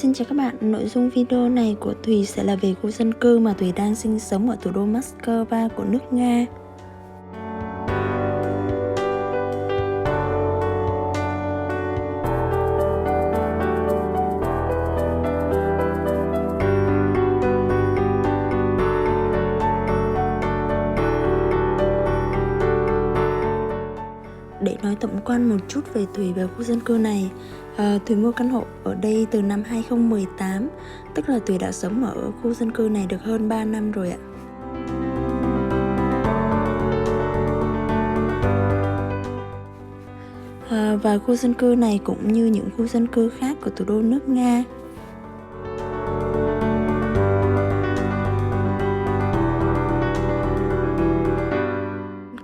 Xin chào các bạn, nội dung video này của Thùy sẽ là về khu dân cư mà Thùy đang sinh sống ở thủ đô Moscow của nước Nga. Để nói tổng quan một chút về Thùy và khu dân cư này, Thùy mua căn hộ ở đây từ năm 2018, tức là Thùy đã sống ở khu dân cư này được hơn 3 năm rồi ạ. Và khu dân cư này cũng như những khu dân cư khác của thủ đô nước Nga.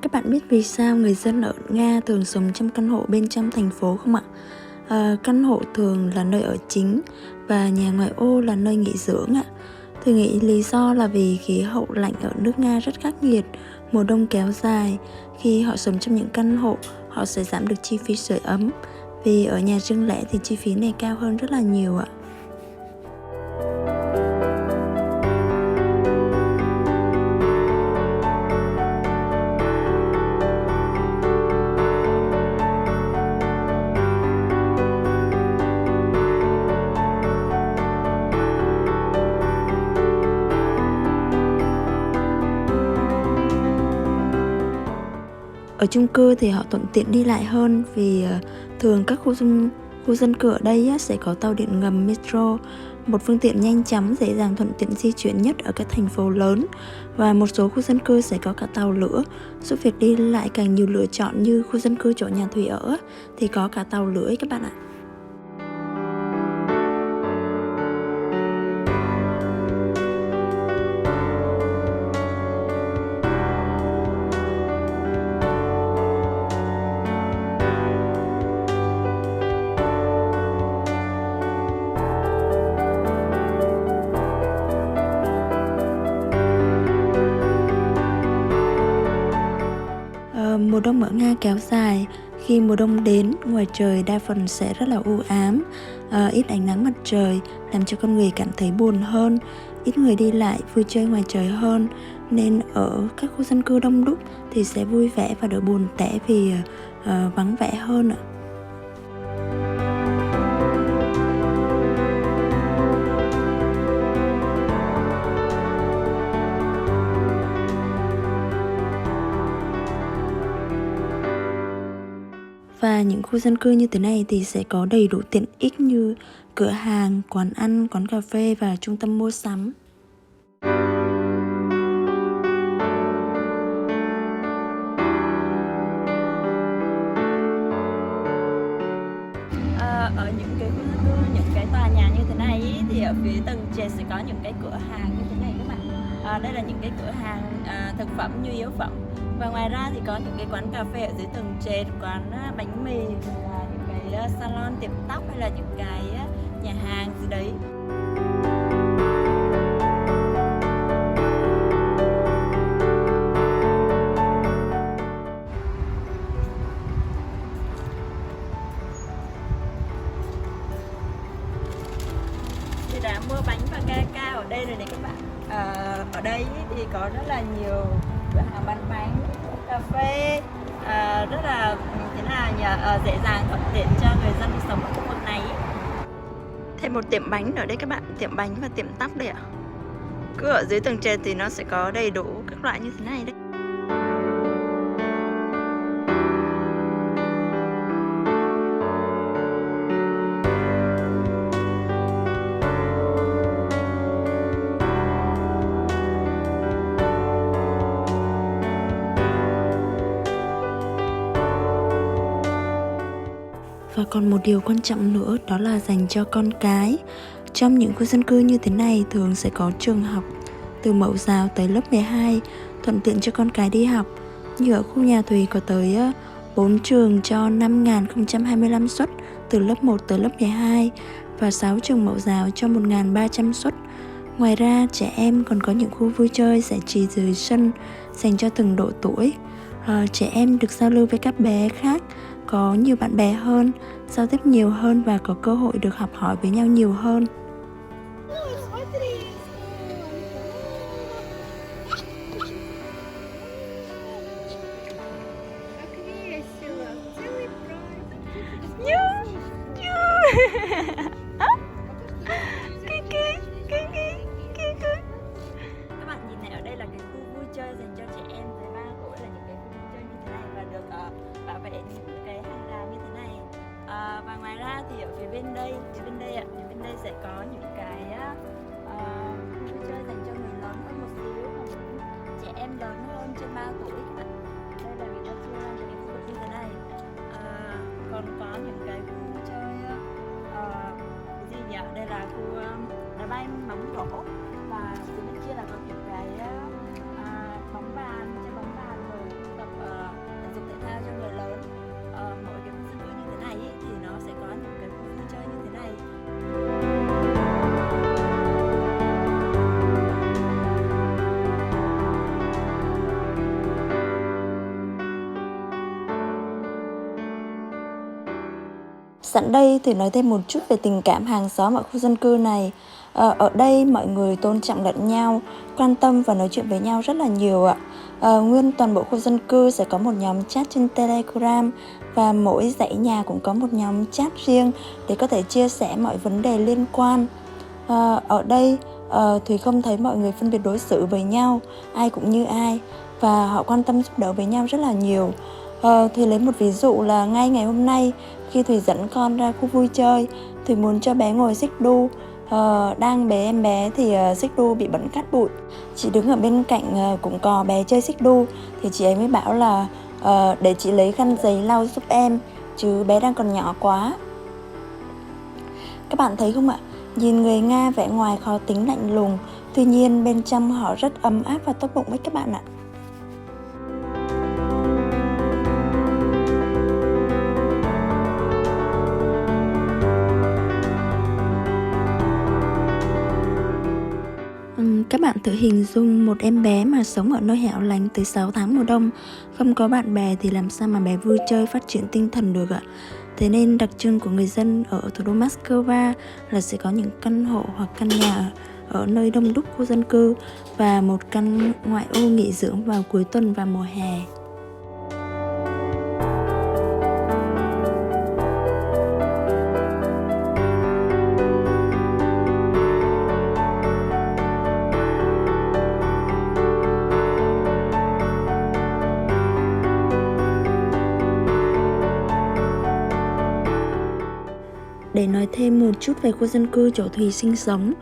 Các bạn biết vì sao người dân ở Nga thường sống trong căn hộ bên trong thành phố không ạ? Căn hộ thường là nơi ở chính và nhà ngoại ô là nơi nghỉ dưỡng ạ. Tôi nghĩ lý do là vì khí hậu lạnh ở nước Nga rất khắc nghiệt, mùa đông kéo dài. Khi họ sống trong những căn hộ, họ sẽ giảm được chi phí sưởi ấm. Vì ở nhà riêng lẻ thì chi phí này cao hơn rất là nhiều ạ. Ở chung cư thì họ thuận tiện đi lại hơn vì thường các khu dân cư ở đây sẽ có tàu điện ngầm metro, một phương tiện nhanh chóng dễ dàng thuận tiện di chuyển nhất ở các thành phố lớn. Và một số khu dân cư sẽ có cả tàu lửa, giúp việc đi lại càng nhiều lựa chọn. Như khu dân cư chỗ nhà Thùy ở thì có cả tàu lửa các bạn ạ. Mùa đông ở Nga kéo dài. Khi mùa đông đến, ngoài trời đa phần sẽ rất là u ám, ít ánh nắng mặt trời, làm cho con người cảm thấy buồn hơn, ít người đi lại vui chơi ngoài trời hơn. Nên ở các khu dân cư đông đúc thì sẽ vui vẻ và đỡ buồn tẻ vì vắng vẻ hơn ạ. Và những khu dân cư như thế này thì sẽ có đầy đủ tiện ích như cửa hàng, quán ăn, quán cà phê và trung tâm mua sắm. Ở những cái khu dân cư, những cái tòa nhà như thế này ý, thì ở phía tầng trệt sẽ có những cái cửa hàng như thế này các bạn. Đây là những cái cửa hàng thực phẩm, nhu yếu phẩm. Và ngoài ra thì có những cái quán cà phê ở dưới tầng trệt, quán bánh mì, là những cái salon tiệm tóc hay là những cái nhà hàng gì đấy. Thì đã mua bánh và ca ở đây rồi đấy các bạn. Ở đây thì có rất là nhiều cửa hàng bán bánh, cà phê, rất là dễ dàng thuận tiện cho người dân sống ở khu vực này. Thêm một tiệm bánh ở đây các bạn, tiệm bánh và tiệm tóc đây ạ. Cứ ở dưới tầng trệt thì nó sẽ có đầy đủ các loại như thế này đấy. Và còn một điều quan trọng nữa đó là dành cho con cái. Trong những khu dân cư như thế này thường sẽ có trường học từ mẫu giáo tới lớp 12, thuận tiện cho con cái đi học. Như ở khu nhà Thùy có tới 4 trường cho 5.025 suất từ lớp 1 tới lớp 12 và 6 trường mẫu giáo cho 1.300 suất. Ngoài ra, trẻ em còn có những khu vui chơi giải trí dưới sân dành cho từng độ tuổi. Trẻ em được giao lưu với các bé khác, có nhiều bạn bè hơn, giao tiếp nhiều hơn và có cơ hội được học hỏi với nhau nhiều hơn. chơi dành cho trẻ em dưới 3 tuổi là những cái khu vui chơi như thế này và được bảo vệ những cái hàng rào như thế này. Và ngoài ra thì ở phía bên đây sẽ có những cái khu vui chơi dành cho người lớn hơn một xíu, và những trẻ em lớn hơn trên 3 tuổi. Đây là người ta chia ra những cái khu vực như thế này. Còn có những cái khu vui chơi gì nhỉ? Đây là khu đá banh, bóng rổ, và phía bên kia là có những cái bóng bàn, chơi bóng bàn rồi tập thể dục thể thao cho người lớn. Mỗi cái khu vui như thế này ý, thì nó sẽ có những cái khu vui chơi như thế này. Sẵn đây thì nói thêm một chút về tình cảm hàng xóm ở khu dân cư này. Ở đây mọi người tôn trọng lẫn nhau, quan tâm và nói chuyện với nhau rất là nhiều ạ. Nguyên toàn bộ khu dân cư sẽ có một nhóm chat trên Telegram, và mỗi dãy nhà cũng có một nhóm chat riêng để có thể chia sẻ mọi vấn đề liên quan. Ở đây Thùy không thấy mọi người phân biệt đối xử với nhau, ai cũng như ai, và họ quan tâm giúp đỡ với nhau rất là nhiều. Thùy lấy một ví dụ là ngay ngày hôm nay, khi Thùy dẫn con ra khu vui chơi, Thùy muốn cho bé ngồi xích đu. Đang bế em bé thì xích đu bị bẩn cát bụi. Chị đứng ở bên cạnh cũng có bé chơi xích đu, thì chị ấy mới bảo là để chị lấy khăn giấy lau giúp em, chứ bé đang còn nhỏ quá. Các bạn thấy không ạ? Nhìn người Nga vẻ ngoài khó tính lạnh lùng, tuy nhiên bên trong họ rất ấm áp và tốt bụng với các bạn ạ. Các bạn thử hình dung một em bé mà sống ở nơi hẻo lánh tới 6 tháng mùa đông, không có bạn bè thì làm sao mà bé vui chơi phát triển tinh thần được ạ? Thế nên đặc trưng của người dân ở thủ đô Moscow là sẽ có những căn hộ hoặc căn nhà ở nơi đông đúc khu dân cư, và một căn ngoại ô nghỉ dưỡng vào cuối tuần và mùa hè. Để nói thêm một chút về khu dân cư chỗ Thùy sinh sống,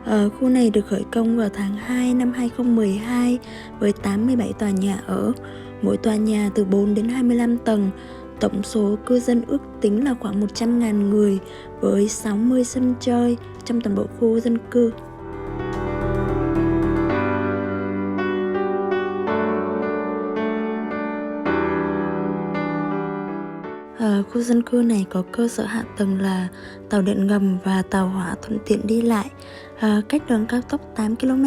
khu này được khởi công vào tháng 2 năm 2012 với 87 tòa nhà ở, mỗi tòa nhà từ 4 đến 25 tầng. Tổng số cư dân ước tính là khoảng 100.000 người với 60 sân chơi trong toàn bộ khu dân cư. Khu dân cư này có cơ sở hạ tầng là tàu điện ngầm và tàu hỏa thuận tiện đi lại, cách đường cao tốc 8 km,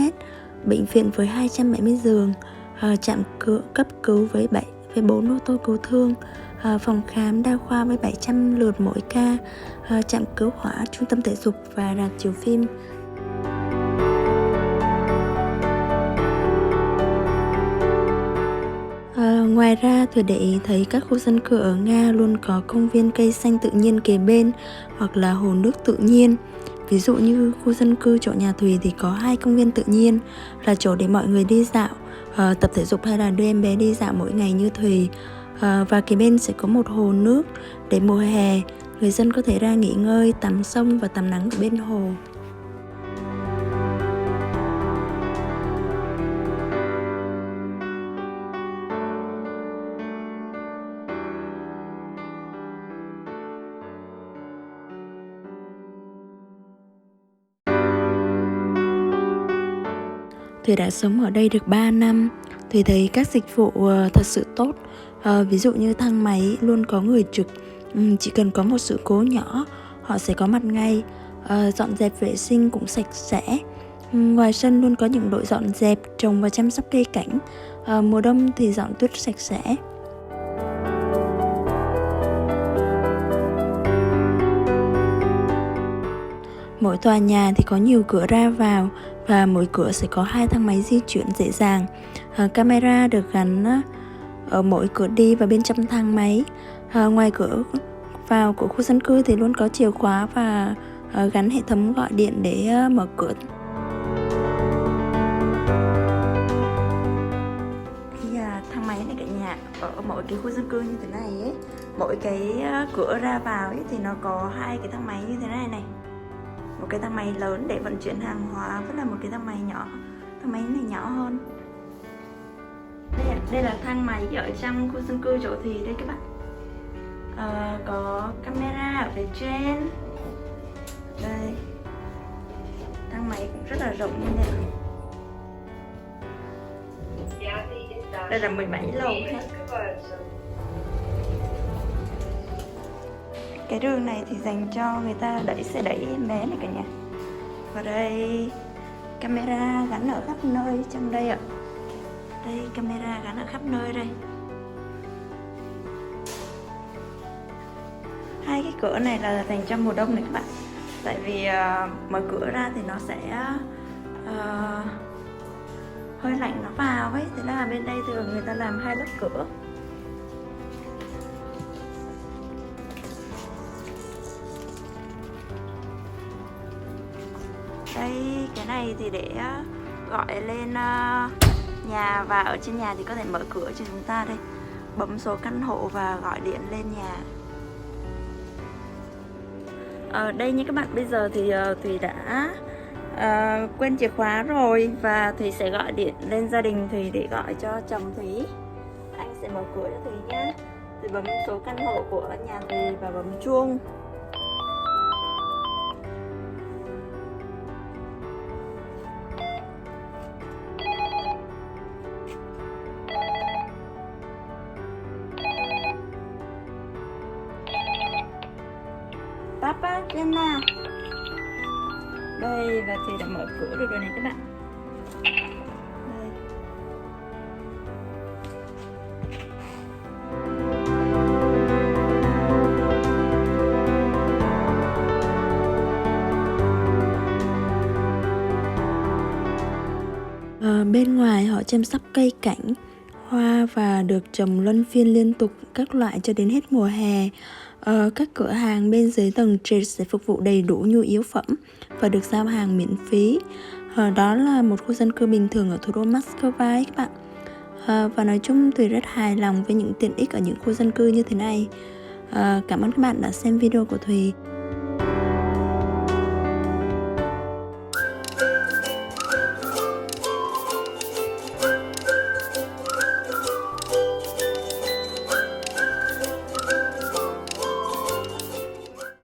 bệnh viện với 270 giường, trạm cấp cứu với 4 ô tô cứu thương, phòng khám đa khoa với 700 lượt mỗi ca, trạm cứu hỏa, trung tâm thể dục và rạp chiếu phim. Ngoài ra, Thùy để ý thấy các khu dân cư ở Nga luôn có công viên cây xanh tự nhiên kề bên hoặc là hồ nước tự nhiên. Ví dụ như khu dân cư chỗ nhà Thùy thì có 2 công viên tự nhiên, là chỗ để mọi người đi dạo, tập thể dục hay là đưa em bé đi dạo mỗi ngày như Thùy. Và kế bên sẽ có một hồ nước để mùa hè người dân có thể ra nghỉ ngơi, tắm sông và tắm nắng ở bên hồ. Thùy đã sống ở đây được 3 năm. Thùy thấy các dịch vụ thật sự tốt. Ví dụ như thang máy luôn có người trực. Chỉ cần có một sự cố nhỏ, họ sẽ có mặt ngay. Dọn dẹp vệ sinh cũng sạch sẽ. Ngoài sân luôn có những đội dọn dẹp, trồng và chăm sóc cây cảnh. Mùa đông thì dọn tuyết sạch sẽ. Mỗi tòa nhà thì có nhiều cửa ra vào, và mỗi cửa sẽ có 2 thang máy di chuyển dễ dàng. Camera được gắn ở mỗi cửa đi và bên trong thang máy. Ngoài cửa vào của khu dân cư thì luôn có chìa khóa và gắn hệ thống gọi điện để mở cửa. cả nhà, ở mỗi cái khu dân cư như thế này ấy, mỗi cái cửa ra vào ấy thì nó có 2 cái thang máy như thế này này. Một cái thang máy lớn để vận chuyển hàng hóa với là một cái thang máy nhỏ. Thang máy này nhỏ hơn. Đây là thang máy ở trong khu dân cư chỗ Thì đây các bạn. Có camera ở phía trên. Đây. Thang máy cũng rất là rộng như này. Đây là 17 lầu hết. Cái đường này thì dành cho người ta đẩy xe đẩy em bé này cả nhà. Và đây camera gắn ở khắp nơi trong đây ạ. Đây camera gắn ở khắp nơi đây. Hai cái cửa này là dành cho mùa đông này các bạn. Tại vì mở cửa ra thì nó sẽ hơi lạnh nó vào ấy, thế là bên đây thường người ta làm 2 lớp cửa. Đây cái này thì để gọi lên nhà, và ở trên nhà thì có thể mở cửa cho chúng ta đây, bấm số căn hộ và gọi điện lên nhà. Ở đây như các bạn, bây giờ thì Thùy đã quên chìa khóa rồi, và Thùy sẽ gọi điện lên gia đình Thùy để gọi cho chồng Thùy. Anh sẽ mở cửa cho Thùy nhé. Thùy bấm số căn hộ của nhà Thùy và bấm chuông. Papa, lên nào. Đây, và Thùy đã mở cửa được rồi này các bạn. Bên ngoài họ chăm sóc cây cảnh, hoa và được trồng luân phiên liên tục các loại cho đến hết mùa hè. Các cửa hàng bên dưới tầng trệt sẽ phục vụ đầy đủ nhu yếu phẩm và được giao hàng miễn phí. Đó là một khu dân cư bình thường ở thủ đô Moscow ấy các bạn. Và nói chung Thùy rất hài lòng với những tiện ích ở những khu dân cư như thế này. Cảm ơn các bạn đã xem video của Thùy.